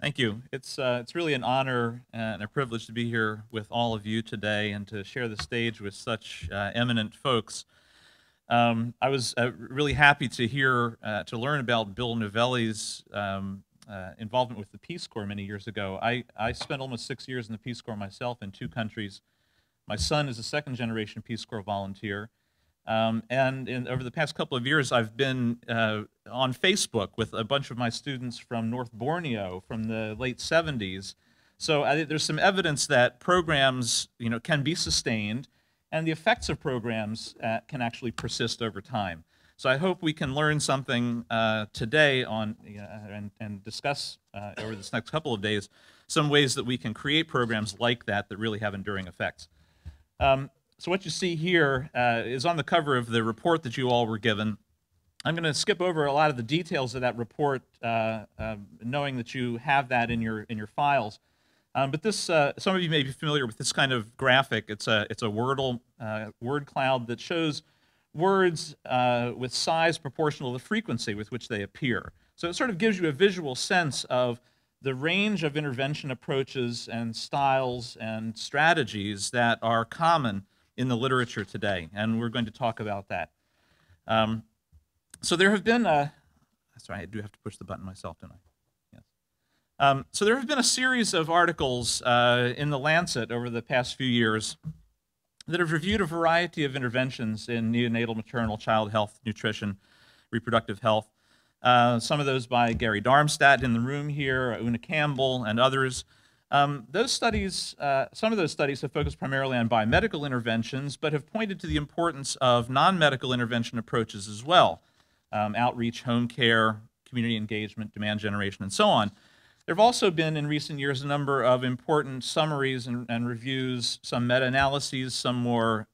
Thank you. It's really an honor and a privilege to be here with all of you today and to share the stage with such eminent folks. I was really happy to to learn about Bill Novelli's involvement with the Peace Corps many years ago. I spent almost 6 years in the Peace Corps myself in 2 countries. My son is a second-generation Peace Corps volunteer. Over the past couple of years, I've been on Facebook with a bunch of my students from North Borneo from the late 70s. So there's some evidence that programs, can be sustained, and the effects of programs can actually persist over time. So I hope we can learn something today on and discuss over this next couple of days some ways that we can create programs like that that really have enduring effects. So what you see here is on the cover of the report that you all were given. I'm going to skip over a lot of the details of that report, knowing that you have that in your files. But this, some of you may be familiar with this kind of graphic. It's a Wordle word cloud that shows words with size proportional to the frequency with which they appear. So it sort of gives you a visual sense of the range of intervention approaches and styles and strategies that are common in the literature today, and we're going to talk about that. So there have been, sorry, I do have to push the button myself, don't I? Yes. So there have been a series of articles in The Lancet over the past few years that have reviewed a variety of interventions in neonatal, maternal, child health, nutrition, reproductive health. Some of those by Gary Darmstadt in the room here, Una Campbell, and others. Those studies, some of those studies have focused primarily on biomedical interventions, but have pointed to the importance of non-medical intervention approaches as well. Outreach, home care, community engagement, demand generation, and so on. There have also been, in recent years, a number of important summaries and reviews, some meta-analyses, some more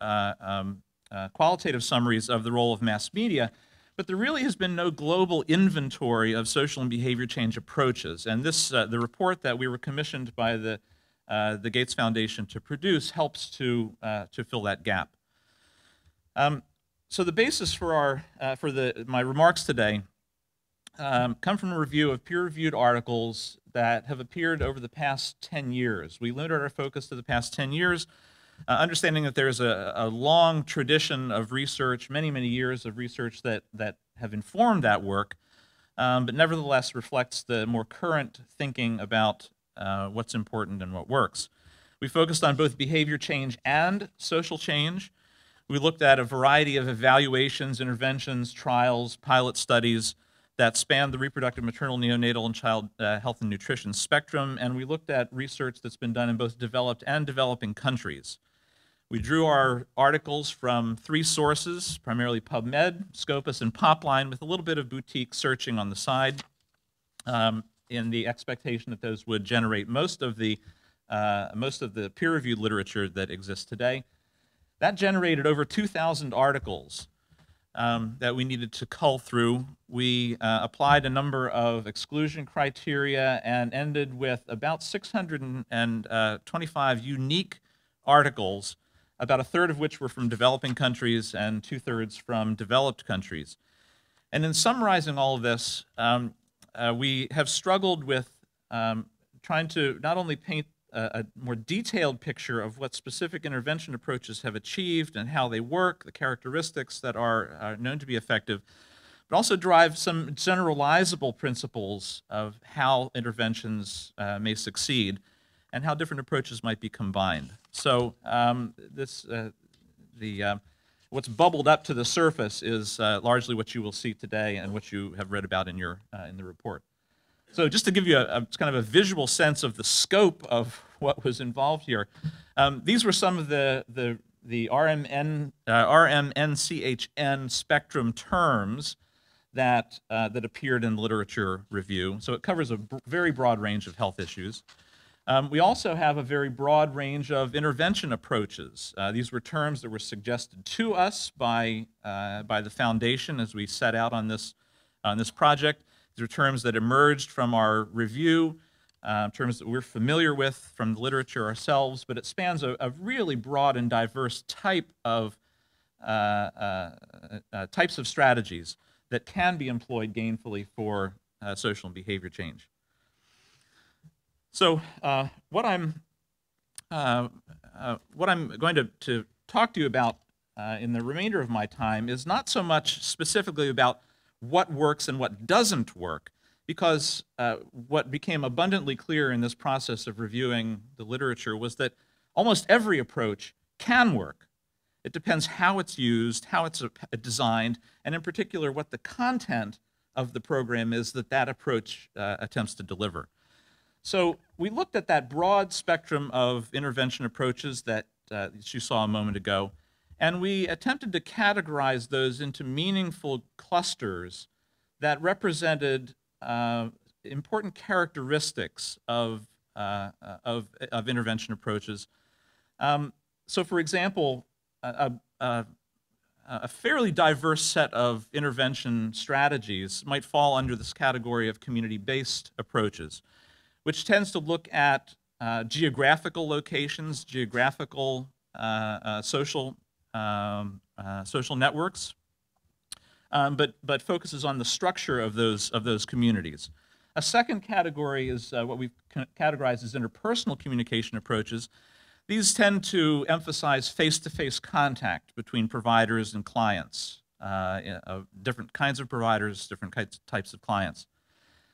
qualitative summaries of the role of mass media. But there really has been no global inventory of social and behavior change approaches. And this, the report that we were commissioned by the Gates Foundation to produce helps to fill that gap. So the basis for my remarks today come from a review of peer-reviewed articles that have appeared over the past 10 years. We limited our focus to the past 10 years, understanding that there's a long tradition of research, many, many years of research that have informed that work, but nevertheless reflects the more current thinking about what's important and what works. We focused on both behavior change and social change. We looked at a variety of evaluations, interventions, trials, pilot studies that spanned the reproductive, maternal, neonatal, and child health and nutrition spectrum, and we looked at research that's been done in both developed and developing countries. We drew our articles from 3 sources, primarily PubMed, Scopus, and Popline, with a little bit of boutique searching on the side, in the expectation that those would generate most of the peer-reviewed literature that exists today. That generated over 2,000 articles that we needed to cull through. We applied a number of exclusion criteria and ended with about 625 unique articles, about a third of which were from developing countries and 2/3 from developed countries. And in summarizing all of this, we have struggled with trying to not only paint a more detailed picture of what specific intervention approaches have achieved and how they work, the characteristics that are known to be effective, but also drive some generalizable principles of how interventions may succeed and how different approaches might be combined. So what's bubbled up to the surface is largely what you will see today and what you have read about in the report. So just to give you a kind of a visual sense of the scope of what was involved here, these were some of the RMNCHN spectrum terms that appeared in the literature review. So it covers a very broad range of health issues. We also have a very broad range of intervention approaches. These were terms that were suggested to us by the foundation as we set out on this project. These are terms that emerged from our review, terms that we're familiar with from the literature ourselves, but it spans a really broad and diverse types of strategies that can be employed gainfully for social and behavior change. So what I'm going to talk to you about in the remainder of my time is not so much specifically about what works and what doesn't work, because what became abundantly clear in this process of reviewing the literature was that almost every approach can work. It depends how it's used, how it's designed, and in particular what the content of the program is that that approach attempts to deliver. So we looked at that broad spectrum of intervention approaches that you saw a moment ago, and we attempted to categorize those into meaningful clusters that represented important characteristics of intervention approaches. So for example, a fairly diverse set of intervention strategies might fall under this category of community-based approaches, which tends to look at geographical locations, geographical social networks, but focuses on the structure of those communities. A second category is what we've categorized as interpersonal communication approaches. These tend to emphasize face-to-face contact between providers and clients, different kinds of providers, different types of clients.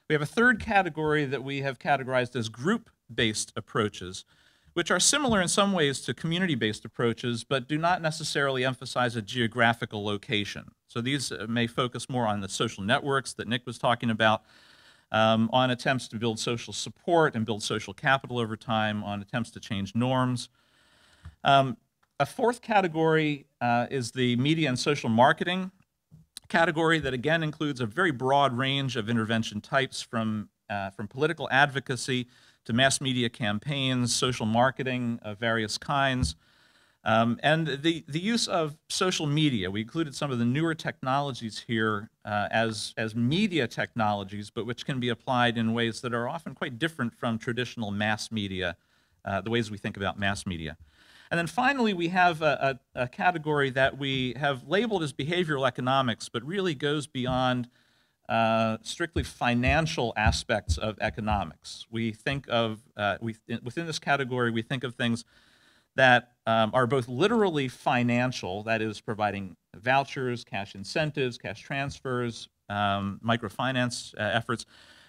We have a third category that we have categorized as group-based approaches, which are similar in some ways to community-based approaches, but do not necessarily emphasize a geographical location. So these may focus more on the social networks that Nick was talking about, on attempts to build social support and build social capital over time, on attempts to change norms. A fourth category is the media and social marketing category that again includes a very broad range of intervention types from political advocacy to mass media campaigns, social marketing of various kinds, and the use of social media. We included some of the newer technologies here as media technologies, but which can be applied in ways that are often quite different from traditional mass media, the ways we think about mass media. And then finally, we have a category that we have labeled as behavioral economics, but really goes beyond strictly financial aspects of economics. We think of, within this category, we think of things that are both literally financial, that is providing vouchers, cash incentives, cash transfers, microfinance efforts,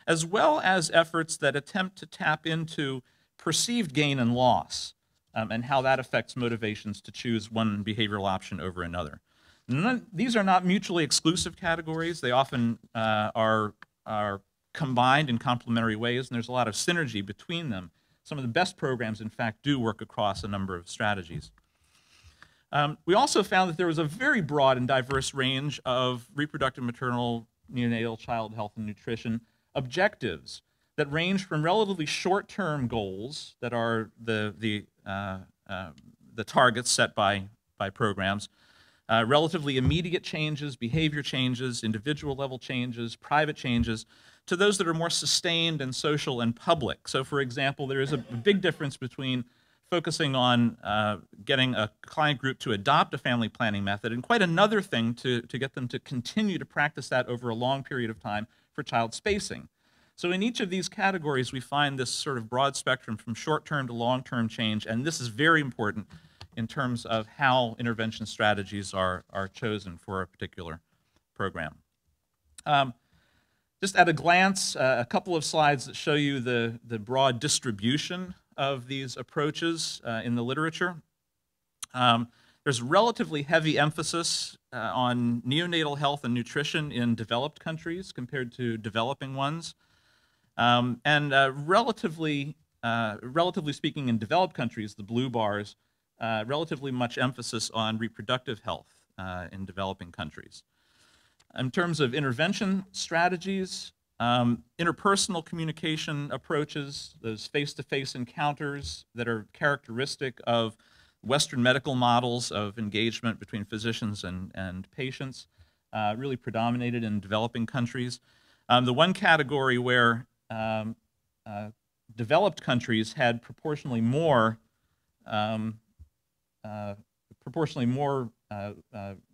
as well as efforts that attempt to tap into perceived gain and loss, and how that affects motivations to choose one behavioral option over another. These are not mutually exclusive categories. They often are combined in complementary ways, and there's a lot of synergy between them. Some of the best programs, in fact, do work across a number of strategies. We also found that there was a very broad and diverse range of reproductive, maternal, neonatal, child health, and nutrition objectives that range from relatively short-term goals that are the targets set by programs, relatively immediate changes, behavior changes, individual level changes, private changes, to those that are more sustained and social and public. So for example, there is a big difference between focusing on getting a client group to adopt a family planning method and quite another thing to get them to continue to practice that over a long period of time for child spacing. So in each of these categories, we find this sort of broad spectrum from short-term to long-term change, and this is very important in terms of how intervention strategies are chosen for a particular program. Just at a glance, a couple of slides that show you the broad distribution of these approaches in the literature. There's relatively heavy emphasis on neonatal health and nutrition in developed countries compared to developing ones. And relatively speaking, in developed countries, the blue bars, relatively much emphasis on reproductive health in developing countries. In terms of intervention strategies, interpersonal communication approaches, those face-to-face encounters that are characteristic of Western medical models of engagement between physicians and patients, really predominated in developing countries. The one category where developed countries had proportionally more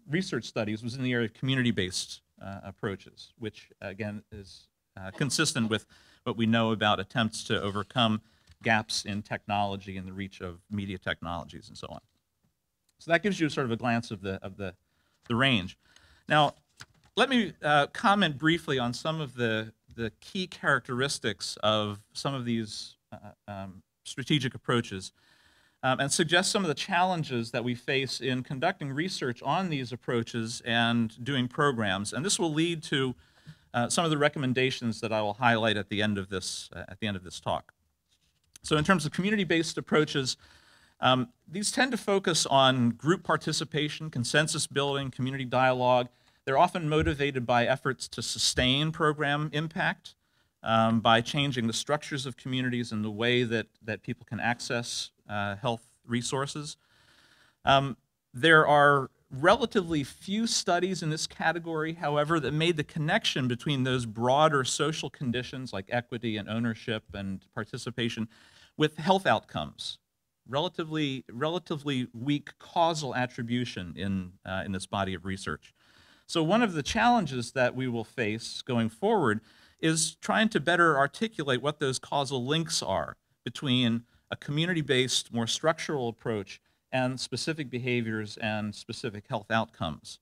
research studies was in the area of community-based approaches, which again is consistent with what we know about attempts to overcome gaps in technology and the reach of media technologies and so on. So that gives you sort of a glance of the range. Now, let me comment briefly on some of the key characteristics of some of these strategic approaches and suggest some of the challenges that we face in conducting research on these approaches and doing programs. And this will lead to some of the recommendations that I will highlight at the end of this talk. So in terms of community-based approaches, these tend to focus on group participation, consensus building, community dialogue. They're often motivated by efforts to sustain program impact by changing the structures of communities and the way that people can access health resources. There are relatively few studies in this category, however, that made the connection between those broader social conditions like equity and ownership and participation with health outcomes. Relatively weak causal attribution in this body of research. So one of the challenges that we will face going forward is trying to better articulate what those causal links are between a community-based, more structural approach and specific behaviors and specific health outcomes.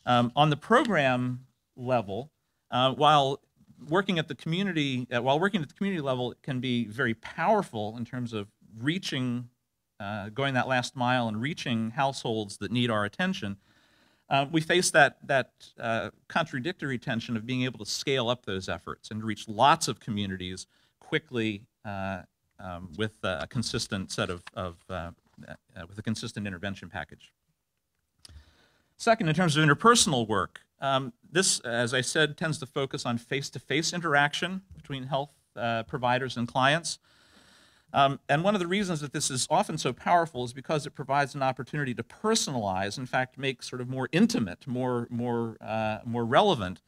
On the program level, while working at the community level, it can be very powerful in terms of reaching, going that last mile and reaching households that need our attention. We face that contradictory tension of being able to scale up those efforts and reach lots of communities quickly with a consistent set with a consistent intervention package. Second, in terms of interpersonal work, this, as I said, tends to focus on face-to-face interaction between health providers and clients. And one of the reasons that this is often so powerful is because it provides an opportunity to personalize, in fact, make sort of more intimate, more relevant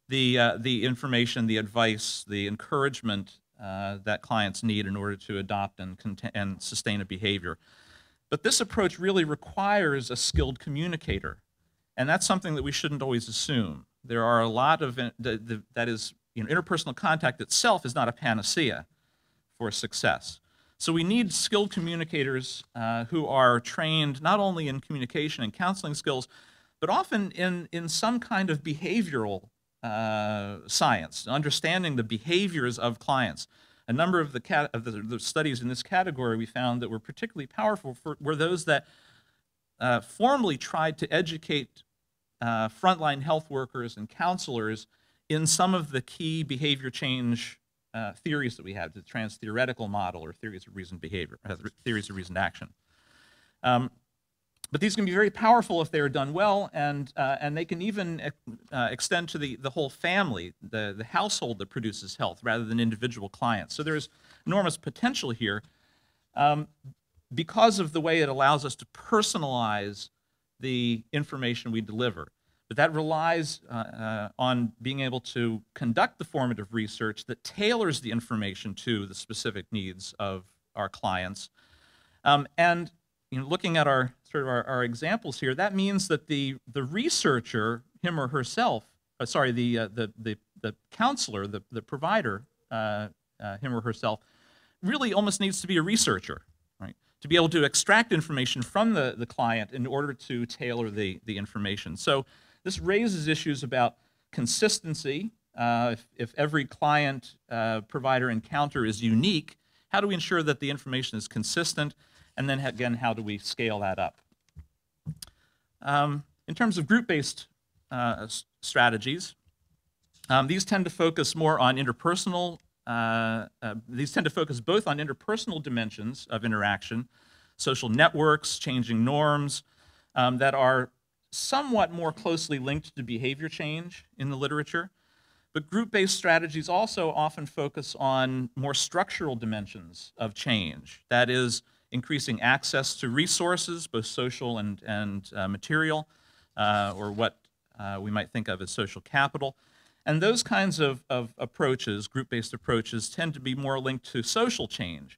the information, the advice, the encouragement that clients need in order to adopt and sustain a behavior. But this approach really requires a skilled communicator, and that's something that we shouldn't always assume. There are a lot of interpersonal contact itself is not a panacea for success. So we need skilled communicators who are trained not only in communication and counseling skills, but often in some kind of behavioral science, understanding the behaviors of clients. A number of the studies in this category we found that were particularly powerful were those that formally tried to educate frontline health workers and counselors in some of the key behavior change theories that we have, the trans-theoretical model or theories of reasoned behavior, theories of reasoned action. But these can be very powerful if they are done well, and they can even extend to the whole family, the household that produces health, rather than individual clients. So there's enormous potential here because of the way it allows us to personalize the information we deliver. But that relies on being able to conduct the formative research that tailors the information to the specific needs of our clients. And looking at our examples here, that means that the researcher, him or herself, the counselor, the provider, him or herself, really almost needs to be a researcher, right? To be able to extract information from the client in order to tailor the information. So this raises issues about consistency. If every client provider encounter is unique, how do we ensure that the information is consistent? And then again, how do we scale that up? In terms of group-based strategies, these tend to focus more on interpersonal. These tend to focus both on interpersonal dimensions of interaction, social networks, changing norms that are somewhat more closely linked to behavior change in the literature. But group-based strategies also often focus on more structural dimensions of change. That is, increasing access to resources, both social and material, or what we might think of as social capital. And those kinds of approaches, group-based approaches, tend to be more linked to social change.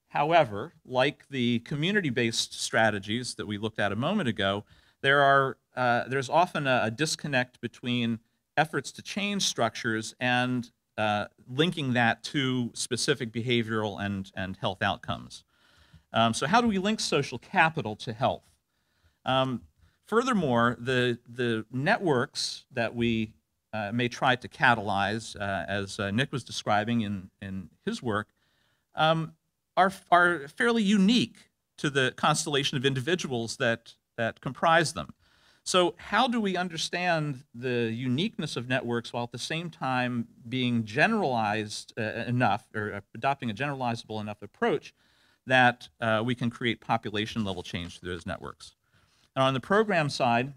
However, like the community-based strategies that we looked at a moment ago, there's often a disconnect between efforts to change structures and linking that to specific behavioral and health outcomes. So how do we link social capital to health? Furthermore, the networks that we may try to catalyze, as Nick was describing in his work, are fairly unique to the constellation of individuals that comprise them. So how do we understand the uniqueness of networks while at the same time being generalized enough, or adopting a generalizable enough approach that we can create population-level change through those networks? And on the program side,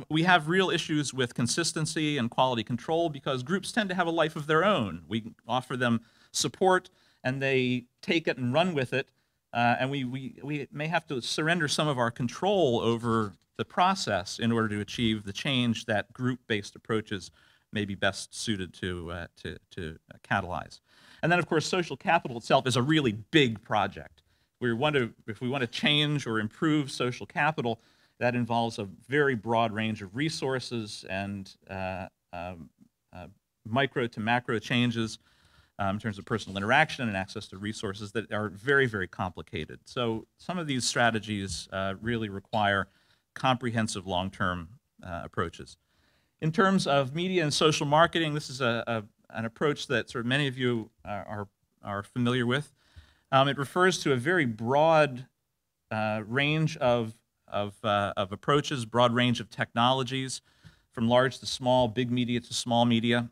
we have real issues with consistency and quality control because groups tend to have a life of their own. We offer them support, and they take it and run with it, and we may have to surrender some of our control over the process in order to achieve the change that group-based approaches may be best suited to catalyze. And then, of course, social capital itself is a really big project. If we want to change or improve social capital, that involves a very broad range of resources and micro to macro changes in terms of personal interaction and access to resources that are very, very complicated. So some of these strategies really require comprehensive long-term approaches. In terms of media and social marketing, this is an approach that sort of many of you are familiar with. It refers to a very broad range of approaches, broad range of technologies, from large to small, big media to small media.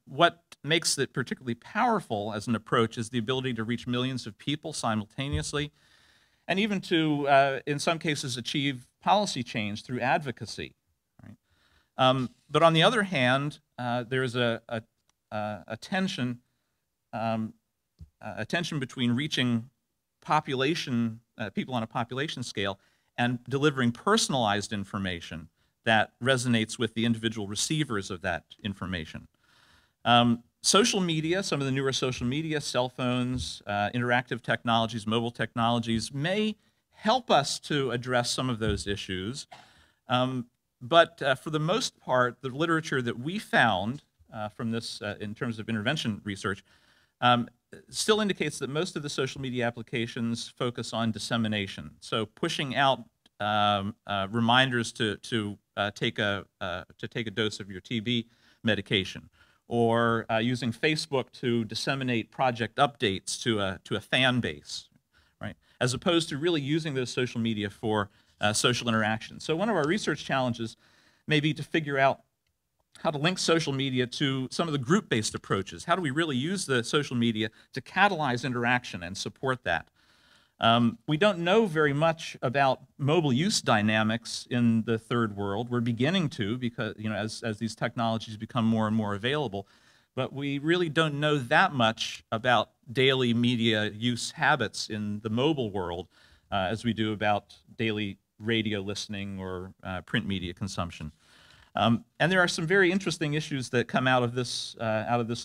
What makes it particularly powerful as an approach is the ability to reach millions of people simultaneously, and even to, in some cases, achieve policy change through advocacy. Right? But on the other hand, there's a tension between reaching people on a population scale and delivering personalized information that resonates with the individual receivers of that information. Social media, some of the newer social media, cell phones, interactive technologies, mobile technologies may help us to address some of those issues. But for the most part, the literature that we found from this in terms of intervention research still indicates that most of the social media applications focus on dissemination. So pushing out reminders to take a dose of your TB medication, or using Facebook to disseminate project updates to a fan base, right? As opposed to really using those social media for social interaction. So one of our research challenges may be to figure out how to link social media to some of the group-based approaches. How do we really use the social media to catalyze interaction and support that? We don't know very much about mobile use dynamics in the third world. We're beginning to, because as these technologies become more and more available, but we really don't know that much about daily media use habits in the mobile world as we do about daily radio listening or print media consumption. And there are some very interesting issues that come out of this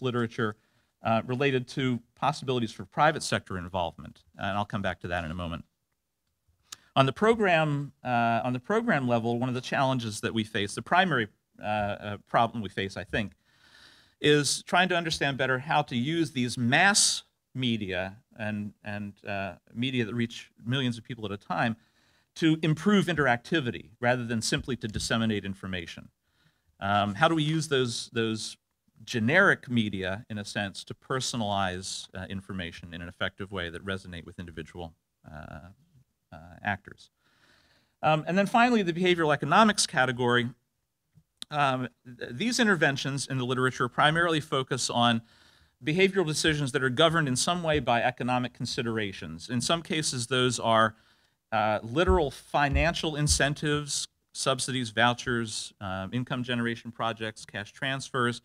literature related to possibilities for private sector involvement, and I'll come back to that in a moment. On the program level, one of the challenges that we face, the primary problem we face, I think, is trying to understand better how to use these mass media and media that reach millions of people at a time to improve interactivity rather than simply to disseminate information. How do we use those generic media, in a sense, to personalize information in an effective way that resonate with individual actors? And then finally, the behavioral economics category. These interventions in the literature primarily focus on behavioral decisions that are governed in some way by economic considerations. In some cases, those are literal financial incentives, subsidies, vouchers, income generation projects, cash transfers,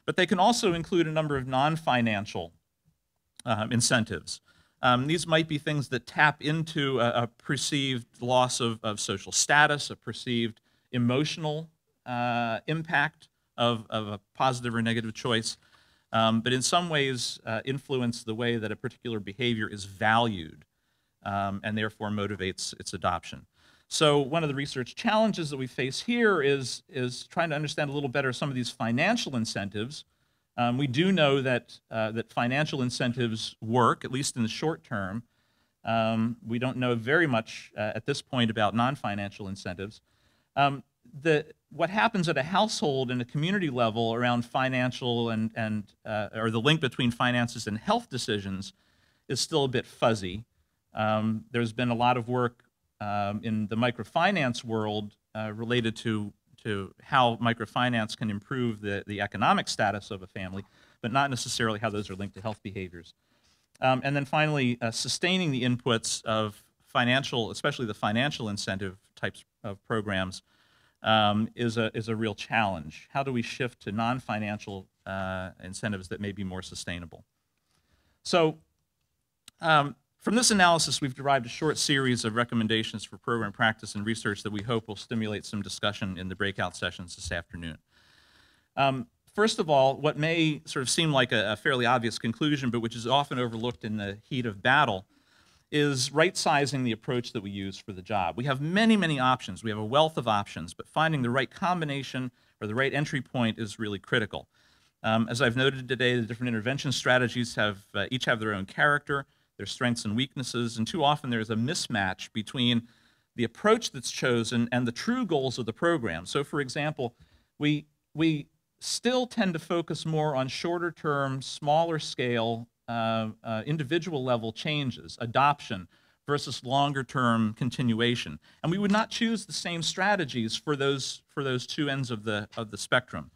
but they can also include a number of non-financial incentives. These might be things that tap into a perceived loss of social status, a perceived emotional impact of a positive or negative choice, but in some ways influence the way that a particular behavior is valued and therefore motivates its adoption. So one of the research challenges that we face here is trying to understand a little better some of these financial incentives We do know that, that financial incentives work, at least in the short term. We don't know very much at this point about non-financial incentives. What happens at a household and a community level around financial or the link between finances and health decisions is still a bit fuzzy. There's been a lot of work in the microfinance world related to how microfinance can improve the economic status of a family, but not necessarily how those are linked to health behaviors. And then finally, sustaining the inputs of financial, especially the financial incentive types of programs, is a real challenge. How do we shift to non-financial incentives that may be more sustainable? So from this analysis, we've derived a short series of recommendations for program practice and research that we hope will stimulate some discussion in the breakout sessions this afternoon. First of all, what may sort of seem like a fairly obvious conclusion, but which is often overlooked in the heat of battle, is right-sizing the approach that we use for the job. We have many, many options. We have a wealth of options, but finding the right combination or the right entry point is really critical. As I've noted today, the different intervention strategies each have their own character, their strengths and weaknesses, and too often there's a mismatch between the approach that's chosen and the true goals of the program. So for example, we still tend to focus more on shorter-term, smaller-scale, individual-level changes, adoption, versus longer-term continuation. And we would not choose the same strategies for those two ends of the spectrum.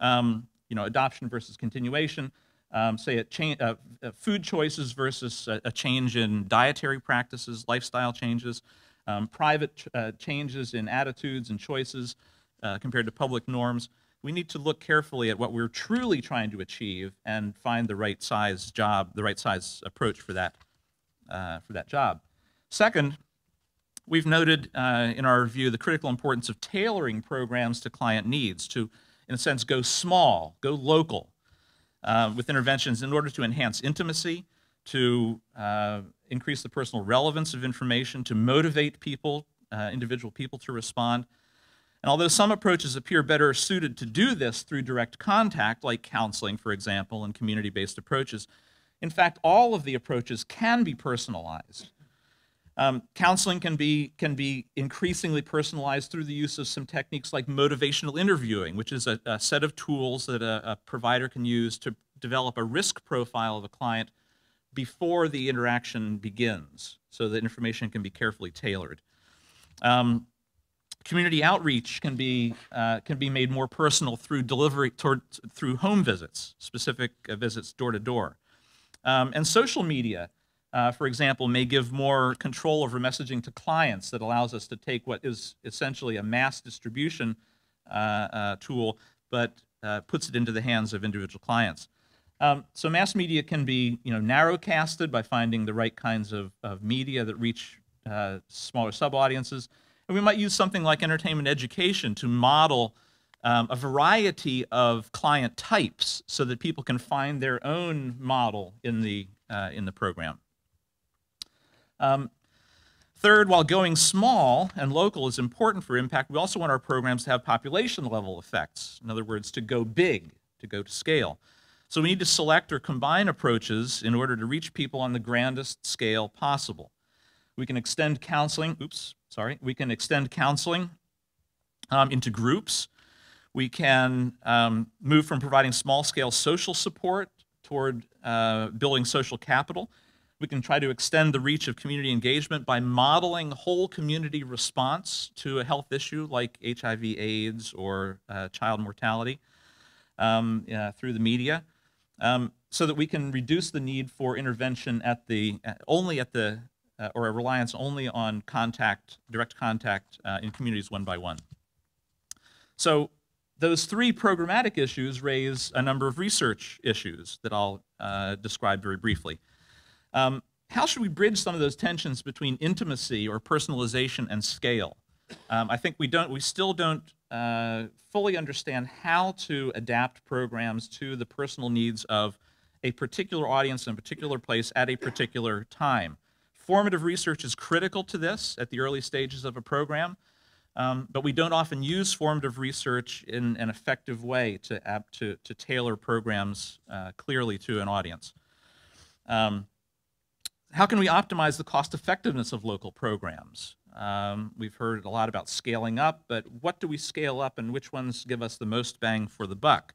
You know, adoption versus continuation. Say food choices versus a change in dietary practices, lifestyle changes, private changes in attitudes and choices compared to public norms. We need to look carefully at what we're truly trying to achieve and find the right size job, the right size approach for that job. Second, we've noted in our review the critical importance of tailoring programs to client needs, to, in a sense, go small, go local, with interventions in order to enhance intimacy, to increase the personal relevance of information, to motivate people, individual people to respond. And although some approaches appear better suited to do this through direct contact, like counseling, for example, and community-based approaches, in fact, all of the approaches can be personalized. Counseling can be increasingly personalized through the use of some techniques like motivational interviewing, which is a set of tools that a provider can use to develop a risk profile of a client before the interaction begins, so that information can be carefully tailored. Community outreach can be made more personal through delivery, through home visits, specific visits door to door. And social media, for example, may give more control over messaging to clients that allows us to take what is essentially a mass distribution tool, but puts it into the hands of individual clients. So mass media can be, narrow-casted by finding the right kinds of media that reach smaller sub-audiences. And we might use something like entertainment education to model a variety of client types so that people can find their own model in the program. Third, while going small and local is important for impact, we also want our programs to have population-level effects. In other words, to go big, to go to scale. So we need to select or combine approaches in order to reach people on the grandest scale possible. We can extend counseling, we can extend counseling into groups. We can move from providing small-scale social support toward building social capital. We can try to extend the reach of community engagement by modeling whole community response to a health issue like HIV/AIDS or child mortality through the media, so that we can reduce the need for intervention or a reliance only on direct contact in communities one by one. So those three programmatic issues raise a number of research issues that I'll describe very briefly. How should we bridge some of those tensions between intimacy or personalization and scale? I think we still don't fully understand how to adapt programs to the personal needs of a particular audience in a particular place at a particular time. Formative research is critical to this at the early stages of a program, but we don't often use formative research in an effective way to tailor programs clearly to an audience. How can we optimize the cost effectiveness of local programs? We've heard a lot about scaling up, but what do we scale up and which ones give us the most bang for the buck?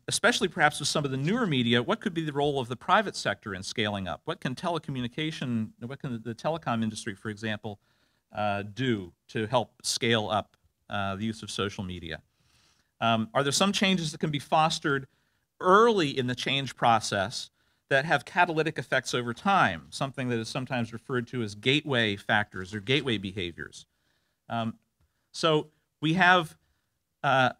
Especially perhaps with some of the newer media, what could be the role of the private sector in scaling up? What can the telecom industry, for example, do to help scale up the use of social media? Are there some changes that can be fostered early in the change process that have catalytic effects over time, something that is sometimes referred to as gateway factors or gateway behaviors? So we have a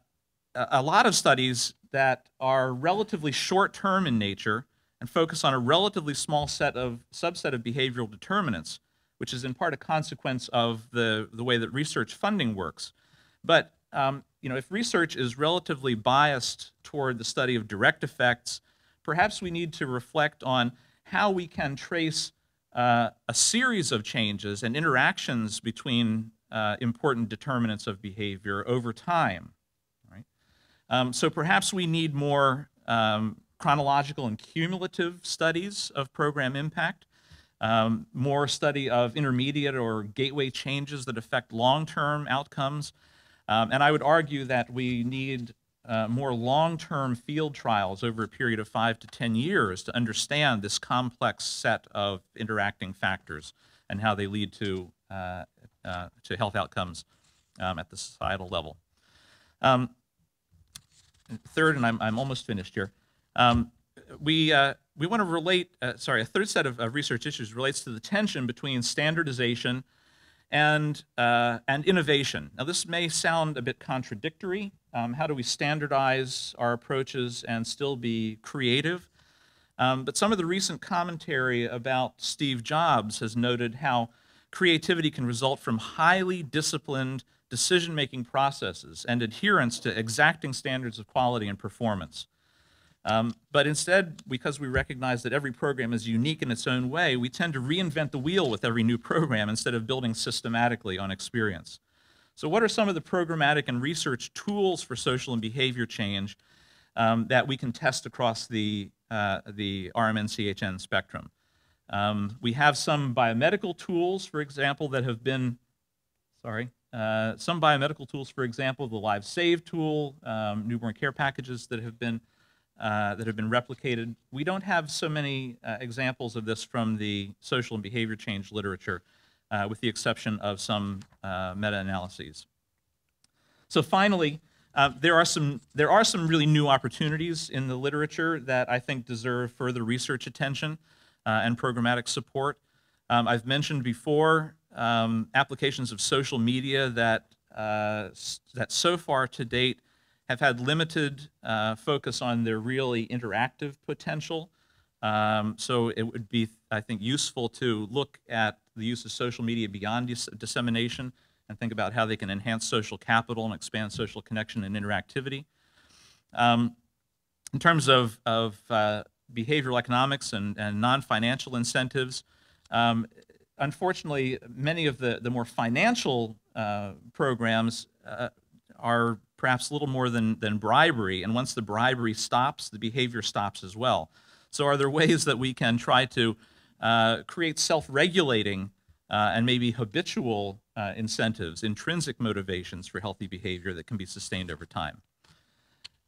lot of studies that are relatively short-term in nature and focus on a relatively small subset of behavioral determinants, which is in part a consequence of the way that research funding works. But if research is relatively biased toward the study of direct effects, perhaps we need to reflect on how we can trace a series of changes and interactions between important determinants of behavior over time. Right? So perhaps we need more chronological and cumulative studies of program impact, more study of intermediate or gateway changes that affect long-term outcomes. And I would argue that we need more long-term field trials over a period of 5 to 10 years to understand this complex set of interacting factors and how they lead to health outcomes at the societal level. Third, and I'm almost finished here, we want to relate, a third set of research issues relates to the tension between standardization and innovation. Now, this may sound a bit contradictory. How do we standardize our approaches and still be creative? But some of the recent commentary about Steve Jobs has noted how creativity can result from highly disciplined decision-making processes and adherence to exacting standards of quality and performance. But instead, because we recognize that every program is unique in its own way, we tend to reinvent the wheel with every new program instead of building systematically on experience. So what are some of the programmatic and research tools for social and behavior change that we can test across the RMN-CHN spectrum? We have some biomedical tools, for example, that have been, some biomedical tools, for example, the Live Save tool, newborn care packages that have been replicated. We don't have so many examples of this from the social and behavior change literature, with the exception of some meta-analyses. So finally, there are some really new opportunities in the literature that I think deserve further research attention and programmatic support. I've mentioned before applications of social media that so far to date have had limited focus on their really interactive potential. So it would be, I think, useful to look at the use of social media beyond dissemination and think about how they can enhance social capital and expand social connection and interactivity. In terms of behavioral economics and non-financial incentives, unfortunately, many of the more financial programs are perhaps a little more than bribery, and once the bribery stops, the behavior stops as well. So are there ways that we can try to create self-regulating and maybe habitual incentives, intrinsic motivations for healthy behavior that can be sustained over time?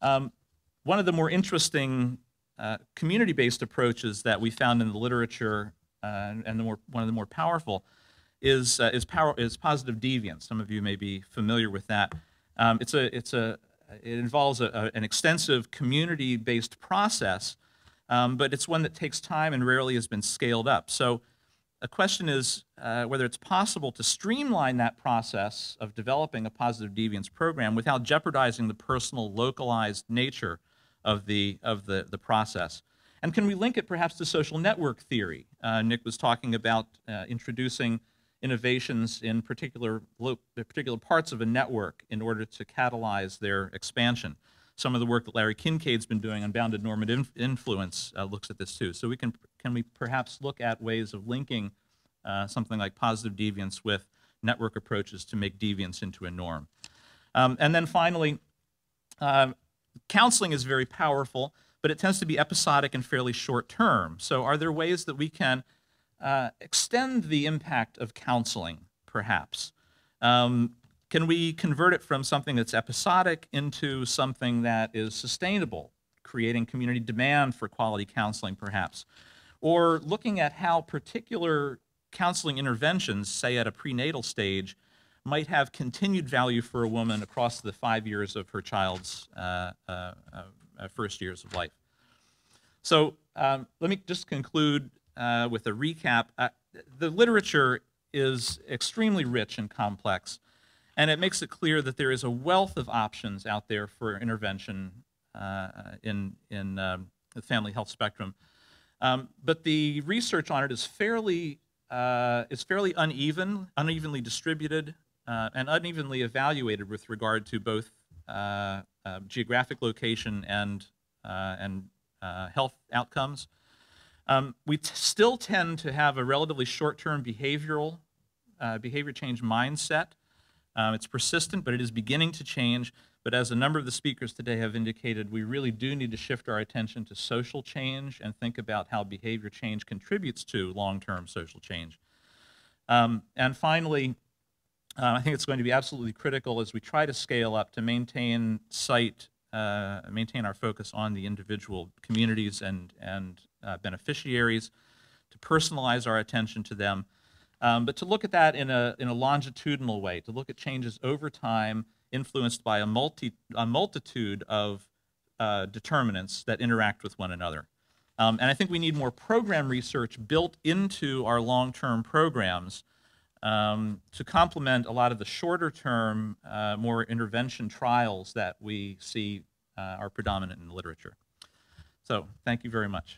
One of the more interesting community-based approaches that we found in the literature, and one of the more powerful, is positive deviance. Some of you may be familiar with that. It involves an extensive community-based process, but it's one that takes time and rarely has been scaled up. So the question is whether it's possible to streamline that process of developing a positive deviance program without jeopardizing the personal, localized nature of the process. And can we link it perhaps to social network theory? Nick was talking about introducing innovations in particular parts of a network in order to catalyze their expansion. Some of the work that Larry Kincaid's been doing on bounded normative influence looks at this too. So can we perhaps look at ways of linking something like positive deviance with network approaches to make deviance into a norm. And then finally, counseling is very powerful, but it tends to be episodic and fairly short term. So are there ways that we can extend the impact of counseling, perhaps? Can we convert it from something that's episodic into something that is sustainable, creating community demand for quality counseling, perhaps? Or looking at how particular counseling interventions, say at a prenatal stage, might have continued value for a woman across the 5 years of her child's first years of life. So let me just conclude with a recap. The literature is extremely rich and complex, and it makes it clear that there is a wealth of options out there for intervention in the family health spectrum. But the research on it is fairly unevenly distributed, and unevenly evaluated with regard to both geographic location and health outcomes. We still tend to have a relatively short-term behavior change mindset. It's persistent, but it is beginning to change. But as a number of the speakers today have indicated, we really do need to shift our attention to social change and think about how behavior change contributes to long-term social change. And finally, I think it's going to be absolutely critical as we try to scale up to maintain our focus on the individual communities and beneficiaries, to personalize our attention to them, but to look at that in a longitudinal way, to look at changes over time influenced by a multitude of determinants that interact with one another. And I think we need more program research built into our long-term programs to complement a lot of the shorter-term, more intervention trials that we see are predominant in the literature. So, thank you very much.